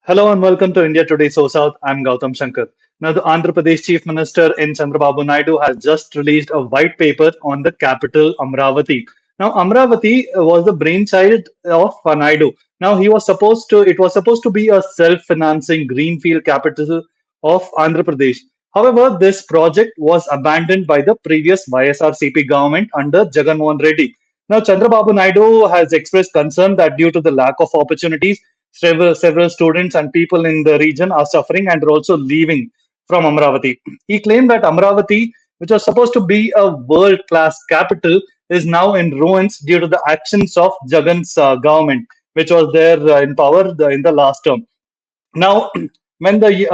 Hello and welcome to India Today SoSouth. I'm Gautam Shankar. Now, the Andhra Pradesh Chief Minister N Chandrababu Naidu has just released a white paper on the capital Amaravati. Now, Amaravati was the brainchild of Naidu. Now, it was supposed to be a self-financing greenfield capital of Andhra Pradesh. However, this project was abandoned by the previous YSRCP government under Jagan Mohan Reddy. Now, Chandrababu Naidu has expressed concern that due to the lack of opportunities, several students and people in the region are suffering and are also leaving from Amaravati. He claimed that Amaravati, which was supposed to be a world-class capital, is now in ruins due to the actions of Jagan's government, which was there in power in the last term. Now, when the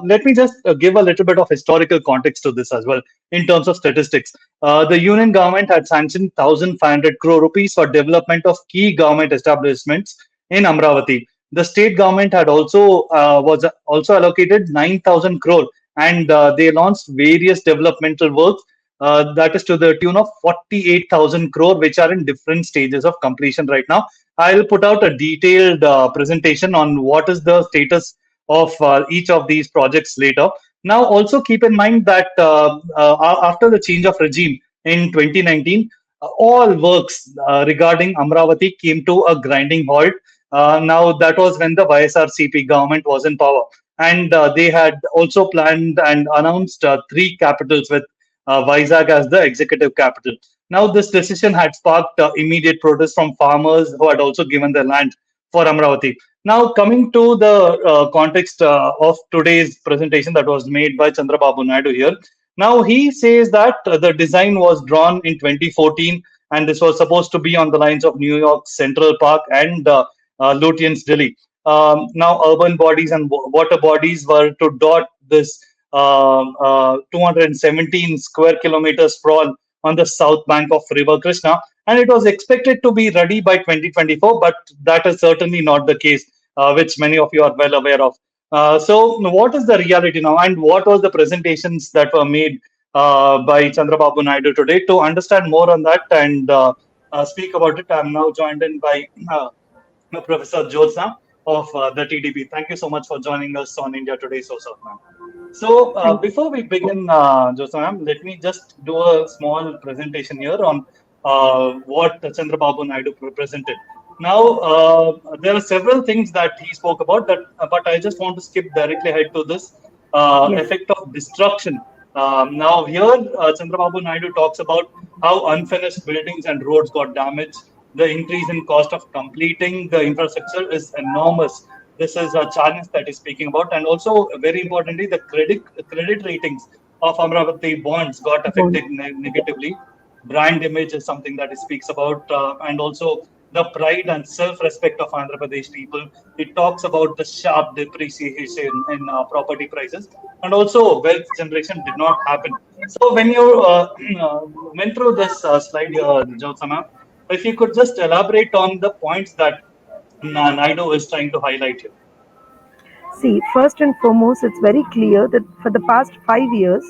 let me just give a little bit of historical context to this as well in terms of statistics. The union government had sanctioned 1,500 crore rupees for development of key government establishments in Amravati. The state government had was also allocated 9,000 crore, and they launched various developmental works. That is to the tune of 48,000 crore, which are in different stages of completion right now. I'll put out a detailed presentation on what is the status of each of these projects later. Now, also keep in mind that after the change of regime in 2019, all works regarding Amravati came to a grinding halt. Now, that was when the YSRCP government was in power. And they had also planned and announced three capitals with Vizag as the executive capital. Now, this decision had sparked immediate protest from farmers who had also given their land for Amravati. Now, coming to the context of today's presentation that was made by Chandrababu Naidu here. Now, he says that the design was drawn in 2014, and this was supposed to be on the lines of New York Central Park and Lutyens, Delhi. Now, urban bodies and water bodies were to dot this 217 square kilometers sprawl on the south bank of River Krishna, and it was expected to be ready by 2024, but that is certainly not the case, which many of you are well aware of. So, what is the reality now, and what was the presentations that were made by Chandrababu Naidu today? To understand more on that and speak about it, I'm now joined in by Professor Jyotsna of the TDP. Thank you so much for joining us on India Today SoSouth, ma'am. So Thank you. before we begin, Jyotsna ma'am, let me just do a small presentation here on what Chandrababu Naidu presented. Now, there are several things that he spoke about, but I just want to skip directly ahead to this Yes. effect of destruction. Now, here Chandrababu Naidu talks about how unfinished buildings and roads got damaged. The increase in cost of completing the infrastructure is enormous. This is a challenge that he's speaking about, and also very importantly, the credit ratings of Amaravati bonds got Bond. affected negatively. Brand image is something that he speaks about, and also the pride and self-respect of Andhra Pradesh people. It talks about the sharp depreciation in property prices, and also wealth generation did not happen. So when you went through this slide here, Jyotsna, if you could just elaborate on the points that Naidu is trying to highlight here. See, first and foremost, it's very clear that for the past 5 years,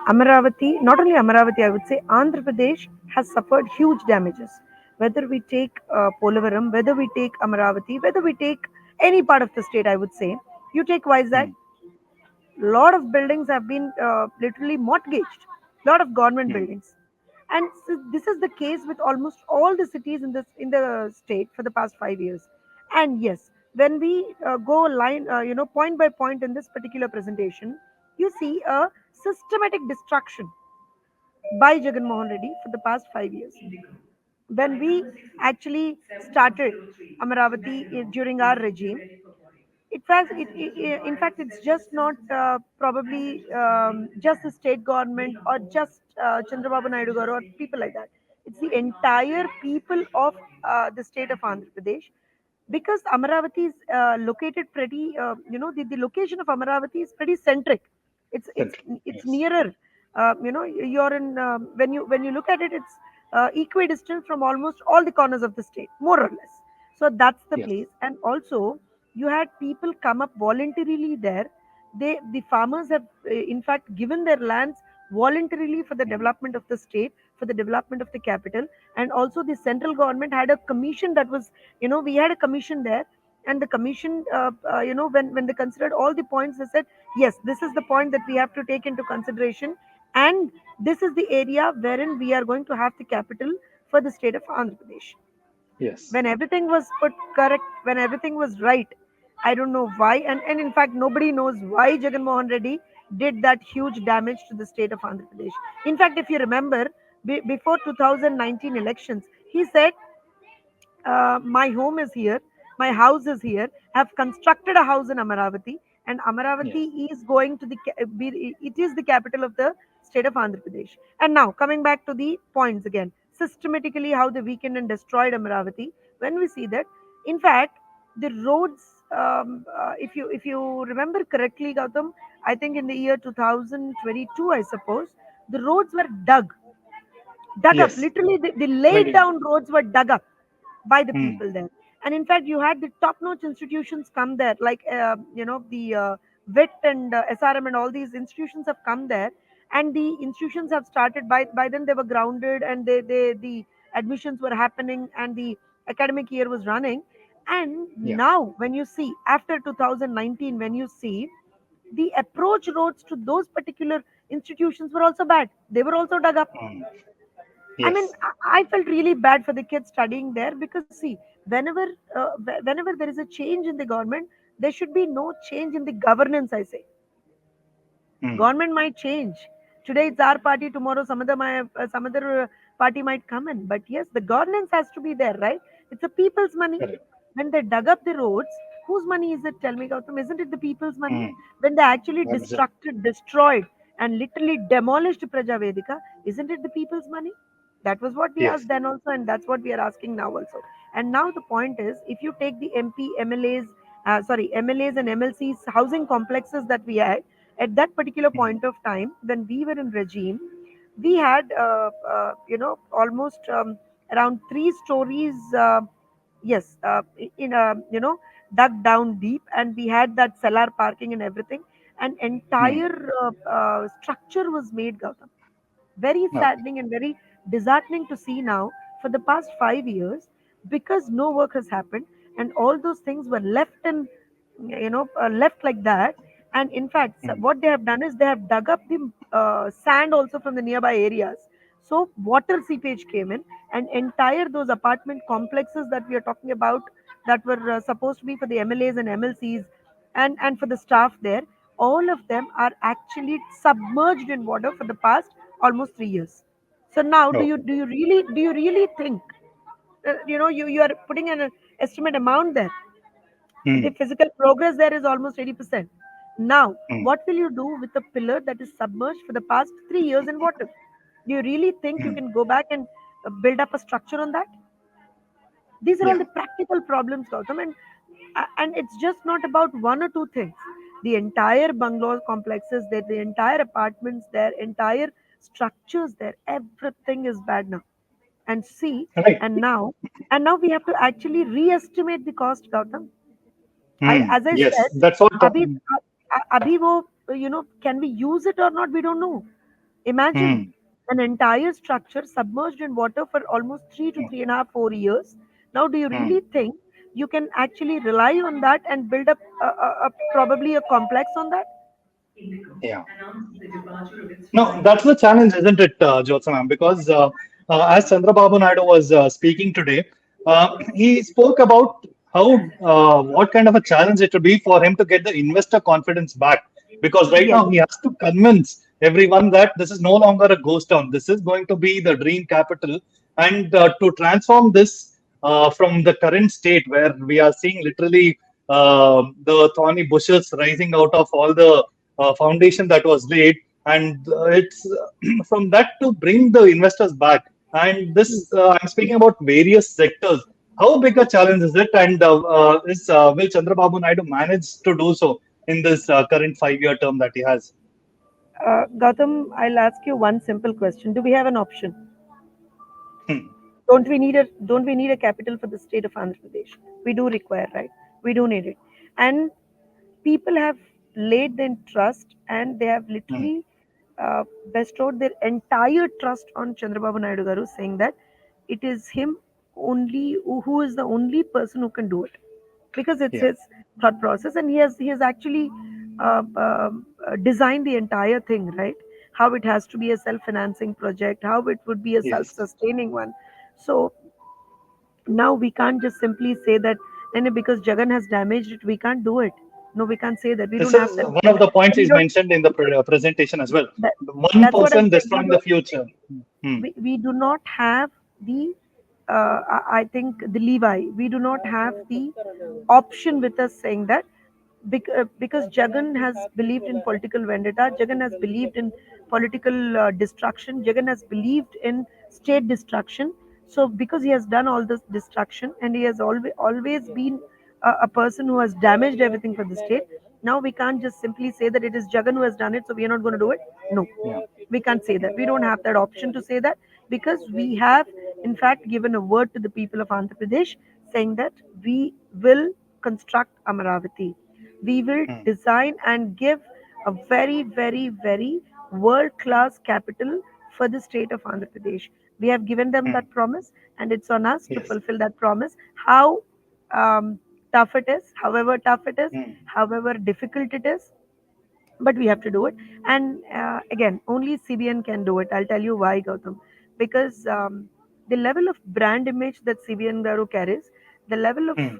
Amaravati, not only Amaravati, I would say Andhra Pradesh has suffered huge damages. Whether we take Polavaram, whether we take Amaravati, whether we take any part of the state, I would say, you take Vizag, Hmm. lot of buildings have been literally mortgaged, lot of government Hmm. buildings, and so this is the case with almost all the cities in the state for the past 5 years. And yes, when we go line point by point in this particular presentation, you see a systematic destruction by Jagan Mohan Reddy for the past 5 years. When we actually started Amaravati during our regime, in fact, it's just not probably just the state government or just Chandrababu Naidu garu or people like that. It's the entire people of the state of Andhra Pradesh, because Amaravati is located pretty, the location of Amaravati is pretty centric. It's it's Central. it's Yes. nearer. You're in when you look at it, it's equidistant from almost all the corners of the state, more or less. So that's the Yes. place. And also, you had people come up voluntarily there. The farmers have in fact given their lands voluntarily for the Hmm. development of the state, for the development of the capital. And also the central government had a commission that was, we had a commission there And the commission, when they considered all the points, they said, yes, this is the point that we have to take into consideration, and this is the area wherein we are going to have the capital for the state of Andhra Pradesh. Yes. When everything was put correct, when everything was right, I don't know why, and in fact, nobody knows why Jagan Mohan Reddy did that huge damage to the state of Andhra Pradesh. In fact, if you remember, before 2019 elections, he said, my home is here, my house is here. Have constructed a house in Amaravati, and Yes. Amaravati is going to it is the capital of the state of Andhra Pradesh. And now coming back to the points again, systematically how they weakened and destroyed Amaravati. When we see that, in fact, the roads. If you remember correctly, Gautam, I think in the year 2022, I suppose, the roads were dug up. Yes. Literally, the laid 20. down roads were dug up by the Hmm. people there. And in fact, you had the top notch institutions come there, like the VIT and SRM and all these institutions have come there. And the institutions have started, by then they were grounded, and the admissions were happening, and the academic year was running. And Yeah. now, when you see after 2019, when you see the approach roads to those particular institutions were also bad, they were also dug up. Hmm. I mean, Yes. I felt really bad for the kids studying there, because see, whenever there is a change in the government, there should be no change in the governance. I say Hmm. government might change. Today it's our party, tomorrow some other party might come in. But yes, the governance has to be there, right? It's the people's money. Correct. When they dug up the roads, whose money is it? Tell me, Gautam, isn't it the people's money? Hmm. When they actually Absolutely. destroyed, and literally demolished Praja Vedika, isn't it the people's money? That was what we Yes. asked then also, and that's what we are asking now also. And now the point is, if you take the MLAs and MLCs housing complexes that we had at that particular Hmm. point of time when we were in regime, we had almost around 3 stories. Yes, in a dug down deep, and we had that cellar parking and everything. An Hmm. entire structure was made, Gautam. Very Okay. saddening and very disheartening to see now for the past 5 years, because no work has happened, and all those things were left like that. And in fact, Hmm. what they have done is they have dug up the sand also from the nearby areas, so water seepage came in, and entire those apartment complexes that we are talking about, that were supposed to be for the MLAs and MLCs, and for the staff there, all of them are actually submerged in water for the past almost 3 years. So now, Okay. do you really think, you are putting an estimate amount there? The Hmm. physical progress there is almost 80%. Now, Hmm. what will you do with a pillar that is submerged for the past 3 years in water? Do you really think you Hmm. can go back and build up a structure on that? These are all Yeah. the practical problems, Gautam, and it's just not about one or two things. The entire bungalow complexes, the entire apartments, their entire structures there, everything is bad now. And see, Right. and now, and now we have to actually re-estimate the cost, Gautam. Hmm. As I Yes. said, That's what. abhi wo, can we use it or not? We don't know. Imagine Hmm. an entire structure submerged in water for almost 3 to 3.5, 4 years. Now, do you Hmm. really think you can actually rely on that and build up probably a complex on that? Yeah. No, that's the challenge, isn't it, Jyotsna ma'am? Because as Chandrababu Naidu was speaking today, he spoke about how what kind of a challenge it will be for him to get the investor confidence back. Because right Yes. now he has to convince everyone that this is no longer a ghost town. This is going to be the dream capital, and to transform this from the current state where we are seeing literally the thorny bushes rising out of all the foundation that was laid, and it's from that to bring the investors back. And this, I'm speaking about various sectors. How big a challenge is it, and will Chandrababu Naidu manage to do so in this current 5 year term that he has? Gautam, I'll ask you one simple question. Do we have an option? Hmm. Don't we need a capital for the state of Andhra Pradesh? We do require, right? We do need it. And people have laid their trust, and they have Hmm. literally bestowed their entire trust on Chandrababu Naidu Garu, saying that it is him only who is the only person who can do it. because it's Yeah. his thought process, and he has actually designed the entire thing, right? How it has to be a self-financing project, how it would be a Yes. self-sustaining one. So now we can't just simply say that, and because Jagan has damaged it, we can't do it. No, we can't say that. We This don't have is that. one of the points We is don't. mentioned in the presentation as well. That, One that's what I'm person saying. destroying the future. Hmm. We do not have the I think the levi, we do not have the option with us saying that, because Jagan has believed in political vendetta, Jagan has believed in political destruction, Jagan has believed in state destruction. So because he has done all this destruction, and he has always been a person who has damaged everything for the state, now we can't just simply say that it is Jagan who has done it, so we are not going to do it. No, Yeah. we can't say that. We don't have that option to say that, because we have, in fact, given a word to the people of Andhra Pradesh saying that we will construct Amaravati. We will Hmm. design and give a very, very, very world class capital for the state of Andhra Pradesh. We have given them Hmm. that promise, and it's on us to Yes. fulfill that promise. How tough it is, however tough it is, Hmm. however difficult it is, but we have to do it. And again, only CBN can do it. I'll tell you why, Gautam. Because the level of brand image that CBN Garu carries, the level of Hmm.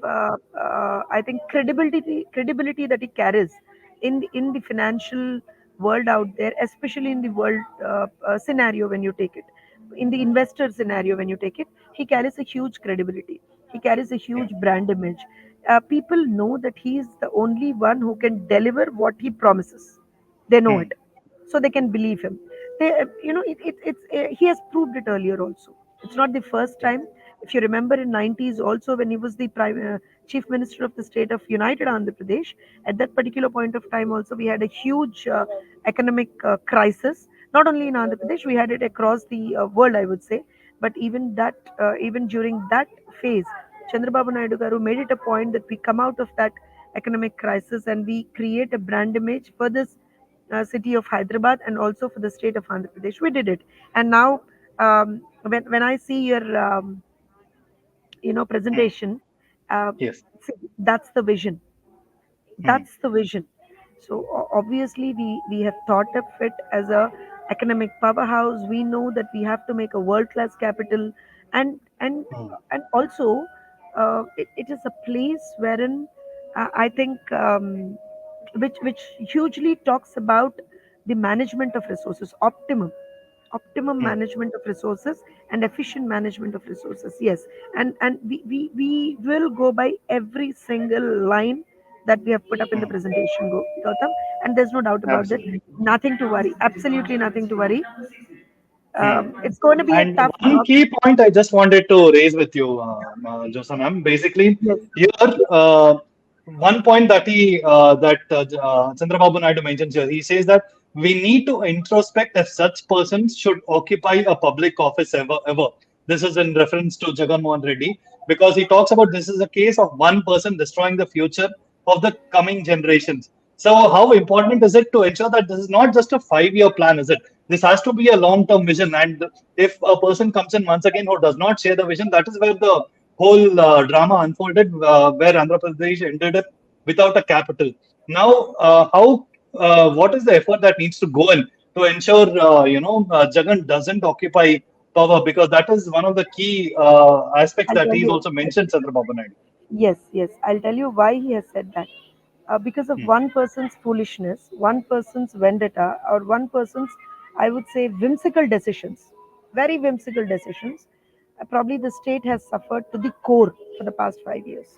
I think credibility that he carries in the financial world out there, especially in the world scenario when you take it, in the investor scenario when you take it, he carries a huge credibility. He carries a Yeah. huge brand image. People know that he is the only one who can deliver what he promises. They know Hmm. it, so they can believe him. He has proved it earlier also. It's not the first Yeah. time. If you remember in 90s also, when he was the chief minister of the state of United Andhra Pradesh, at that particular point of time also we had a huge economic crisis. Not only in Andhra Pradesh, we had it across the world, I would say. But even during that phase, Chandrababu Naidu garu made it a point that we come out of that economic crisis and we create a brand image for this city of Hyderabad and also for the state of Andhra Pradesh. We did it, and now when I see your Hmm. presentation, uh, Yes. see, that's the vision. Hmm. That's the vision. So obviously we have thought of it as a economic powerhouse. We know that we have to make a world class capital, and and Hmm. and also it is a place wherein I think which hugely talks about the management of resources, optimum Hmm. management of resources and efficient management of resources. Yes, and we will go by every single line that we have put up in the Hmm. presentation, Gautam, and there's no doubt about that. Absolutely. Nothing to worry, absolutely nothing to worry. Hmm. It's going to be a And tough one job. key point I just wanted to raise with you, Joseph ma'am. Basically, Yes, here, one point that Chandrababu Naidu mentions here, he says that we need to introspect if such persons should occupy a public office ever. This is in reference to Jagan Mohan Reddy, because he talks about this is a case of one person destroying the future of the coming generations. So, how important is it to ensure that this is not just a 5 year plan? Is it? This has to be a long-term vision. And if a person comes in once again who does not share the vision, that is where the whole drama unfolded, where Andhra Pradesh ended up without a capital. Now, what is the effort that needs to go in to ensure, Jagan doesn't occupy power? Because that is one of the key aspects I'll that tell he's you. also mentioned, Chandrababu Naidu. Yes, I'll tell you why he has said that. Because of Hmm. one person's foolishness, one person's vendetta, or one person's, I would say, whimsical decisions, very whimsical decisions. Probably the state has suffered to the core for the past 5 years.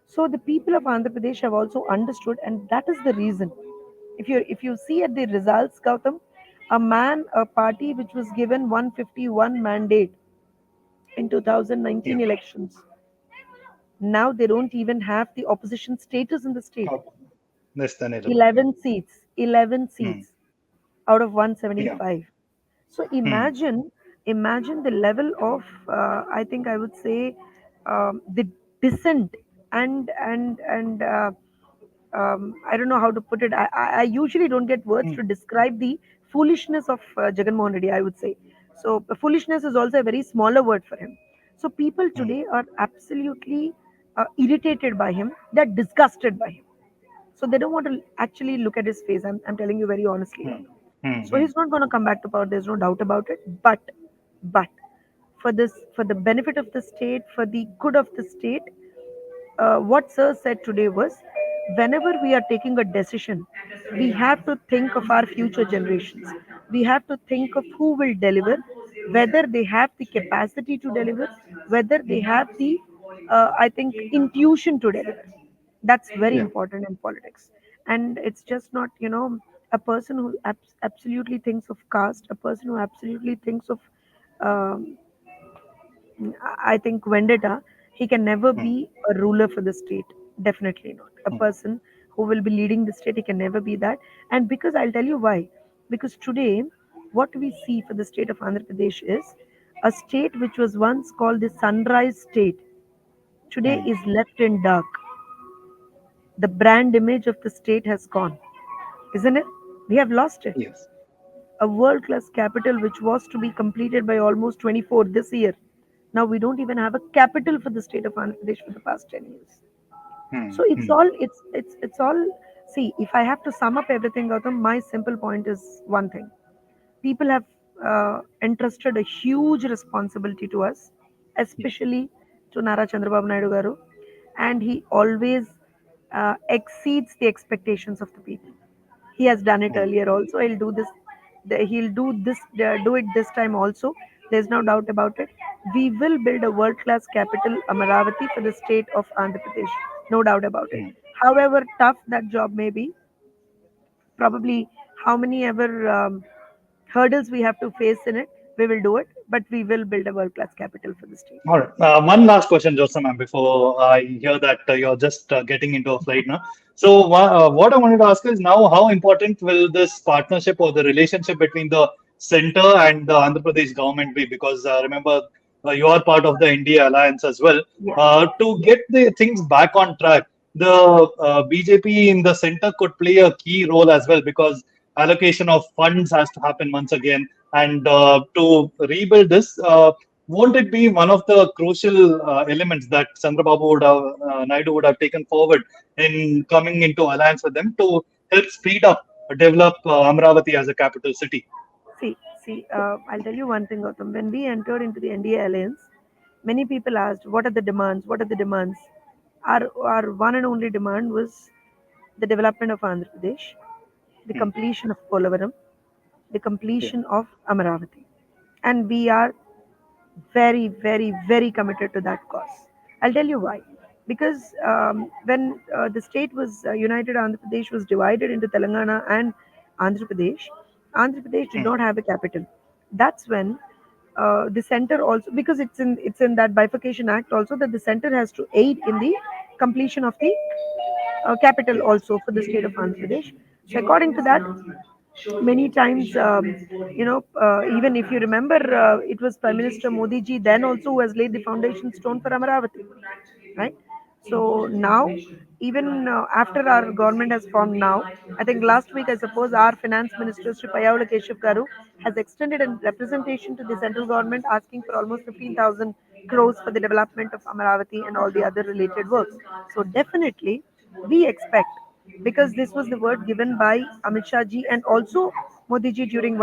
So the people of Andhra Pradesh have also understood, and that is the reason. If you see at the results, Gautam, a party which was given 151 mandate in Yeah. 2019 elections, now they don't even have the opposition status in the state. Okay. Less than 11. 11 seats, 11 Hmm. seats out of Yeah. 175. So Hmm. imagine the level of, I think I would say, the dissent and I don't know how to put it. I usually don't get words Hmm. to describe the foolishness of Jagan Mohan Reddy, I would say. So foolishness is also a very smaller word for him. So people Hmm. today are absolutely irritated by him, they're disgusted by him. So they don't want to actually look at his face. I'm telling you very honestly. Hmm. Hmm. So Hmm. he's not going to come back to power. There's no doubt about it. But for this, for the benefit of the state, for the good of the state, what Sir said today was, whenever we are taking a decision, we have to think of our future generations. We have to think of who will deliver, whether they have the capacity to deliver, whether they have the, I think, intuition to deliver. That's very Yeah. important in politics. And it's just not, a person who absolutely thinks of caste, a person who absolutely thinks of um, I think vendetta, he can never Hmm. be a ruler for the state. Definitely not. A Hmm. person who will be leading the state, he can never be that. And because I'll tell you why. Because today, what we see for the state of Andhra Pradesh is a state which was once called the sunrise state, today Hmm. is left in dark. The brand image of the state has gone, isn't it? We have lost it. Yes. A world class capital which was to be completed by almost 24 this year. Now we don't even have a capital for the state of Andhra Pradesh for the past 10 years. Hmm. So it's Hmm. all it's all. See, if I have to sum up everything, Gautam, my simple point is one thing: people have entrusted a huge responsibility to us, Yes. especially to Nara Chandrababu Naidu garu, and he always exceeds the expectations of the people. He has done it Hmm. earlier also. He'll do this. He'll do this. Do it this time also. There's no doubt about it. We will build a world-class capital, Amaravati, for the state of Andhra Pradesh. No doubt about it. Hmm. However tough that job may be, probably how many ever hurdles we have to face in it, we will do it. But we will build a world-class capital for the state. All right. One last question, Joseph, ma'am, before I hear that you're just getting into a flight now. So, what I wanted to ask is now, how important will this partnership or the relationship between the center and the Andhra Pradesh government be? Because remember, you are part of the India alliance as well. Yes. To get the things back on track, the BJP in the center could play a key role as well because allocation of funds has to happen once again. And to rebuild this, won't it be one of the crucial elements that Chandrababu Naidu would have taken forward in coming into alliance with them to help speed up, develop Amaravati as a capital city? I'll tell you one thing, Gautam. When we entered into the NDA alliance, many people asked, "What are the demands? What are the demands?" Our one and only demand was the development of Andhra Pradesh, the Hmm. completion of Polavaram, the Yeah. completion of Amaravati, and we are very, very, very committed to that cause. I'll tell you why. Because when the state was united, Andhra Pradesh was divided into Telangana and Andhra Pradesh. Andhra Pradesh did Hmm. not have a capital. That's when the center also, because it's in that bifurcation act also, that the center has to aid in the completion of the capital Yes. also for the state of Andhra Pradesh. So according to that, many times, even if you remember, it was Prime Minister Modi ji then also who has laid the foundation stone for Amaravati, right? So now, even after our government has formed now, I think last week, I suppose, our finance minister, Sri Payaula Keshav Garu, has extended a representation to the central government asking for almost 15,000 crores for the development of Amaravati and all the other related works. So definitely, we expect, because this was the word given by Amit Shah ji and also Modi ji during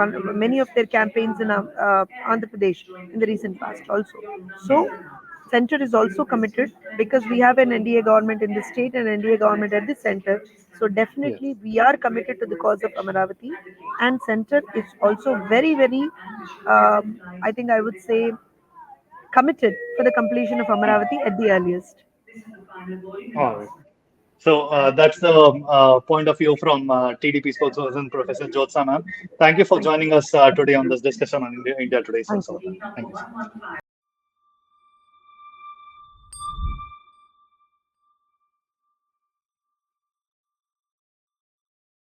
many of their campaigns in Andhra Pradesh in the recent past also. So Hmm. center is also committed because we have an NDA government in the state and NDA government at the center. So definitely Yes. we are committed to the cause of Amaravati, and center is also very, very, I think I would say, committed for the completion of Hmm. Amaravati at the earliest. All right. So that's the point of view from TDP spokesperson Professor Jyotsna ma'am. Thank you for Thank you. joining us today on this discussion on India Today. So, Thank so you. thank you so much.